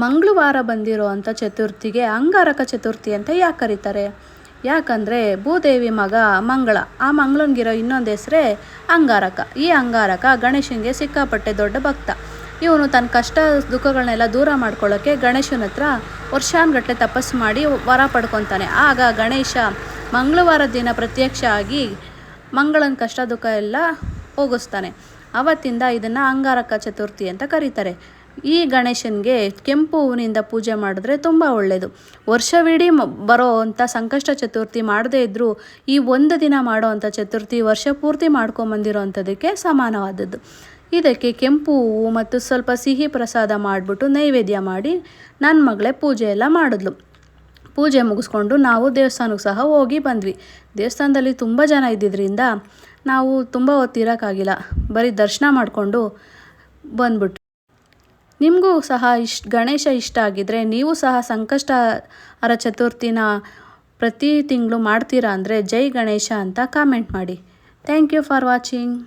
ಮಂಗಳವಾರ ಬಂದಿರೋ ಅಂಥ ಚತುರ್ಥಿಗೆ ಅಂಗಾರಕ ಚತುರ್ಥಿ ಅಂತ ಯಾಕೆ ಕರೀತಾರೆ? ಯಾಕಂದರೆ ಭೂದೇವಿ ಮಗ ಮಂಗಳ, ಆ ಮಂಗಳನಿಗಿರೋ ಇನ್ನೊಂದು ಹೆಸರೇ ಅಂಗಾರಕ. ಈ ಅಂಗಾರಕ ಗಣೇಶನಿಗೆ ಸಿಕ್ಕಾಪಟ್ಟೆ ದೊಡ್ಡ ಭಕ್ತ. ಇವನು ತನ್ನ ಕಷ್ಟ ದುಃಖಗಳನ್ನೆಲ್ಲ ದೂರ ಮಾಡ್ಕೊಳ್ಳೋಕ್ಕೆ ಗಣೇಶನ ಹತ್ರ ವರ್ಷಾನುಗಟ್ಟಲೆ ತಪಸ್ಸು ಮಾಡಿ ವರ ಪಡ್ಕೊತಾನೆ. ಆಗ ಗಣೇಶ ಮಂಗಳವಾರ ದಿನ ಪ್ರತ್ಯಕ್ಷ ಆಗಿ ಮಂಗಳನ ಕಷ್ಟ ದುಃಖ ಎಲ್ಲ ಹೋಗಿಸ್ತಾನೆ. ಅವತ್ತಿಂದ ಇದನ್ನು ಅಂಗಾರಕ ಚತುರ್ಥಿ ಅಂತ ಕರೀತಾರೆ. ಈ ಗಣೇಶನಿಗೆ ಕೆಂಪು ಹೂವಿನಿಂದ ಪೂಜೆ ಮಾಡಿದ್ರೆ ತುಂಬ ಒಳ್ಳೆಯದು. ವರ್ಷವಿಡೀ ಬರೋ ಅಂಥ ಸಂಕಷ್ಟ ಚತುರ್ಥಿ ಮಾಡದೇ ಇದ್ದರೂ ಈ ಒಂದು ದಿನ ಮಾಡೋ ಅಂಥ ಚತುರ್ಥಿ ವರ್ಷ ಪೂರ್ತಿ ಮಾಡ್ಕೊಂಬಂದಿರೋ ಅಂಥದ್ದಕ್ಕೆ ಸಮಾನವಾದದ್ದು. ಇದಕ್ಕೆ ಕೆಂಪು ಹೂವು ಮತ್ತು ಸ್ವಲ್ಪ ಸಿಹಿ ಪ್ರಸಾದ ಮಾಡಿಬಿಟ್ಟು ನೈವೇದ್ಯ ಮಾಡಿ ನನ್ನ ಮಗಳೇ ಪೂಜೆ ಎಲ್ಲ ಮಾಡಿದ್ಲು. ಪೂಜೆ ಮುಗಿಸ್ಕೊಂಡು ನಾವು ದೇವಸ್ಥಾನಕ್ಕೆ ಸಹ ಹೋಗಿ ಬಂದ್ವಿ. ದೇವಸ್ಥಾನದಲ್ಲಿ ತುಂಬ ಜನ ಇದ್ದಿದ್ದರಿಂದ ನಾವು ತುಂಬ ಹೊತ್ತಿರೋಕ್ಕಾಗಿಲ್ಲ, ಬರೀ ದರ್ಶನ ಮಾಡಿಕೊಂಡು ಬಂದ್ಬಿಟ್ಟು. ನಿಮಗೂ ಸಹ ಗಣೇಶ ಇಷ್ಟ ಆಗಿದ್ದರೆ ನೀವು ಸಹ ಸಂಕಷ್ಟಹರ ಚತುರ್ಥಿನ ಪ್ರತಿ ತಿಂಗಳು ಮಾಡ್ತೀರಾ ಅಂದರೆ ಜೈ ಗಣೇಶ ಅಂತ ಕಾಮೆಂಟ್ ಮಾಡಿ. Thank you for watching.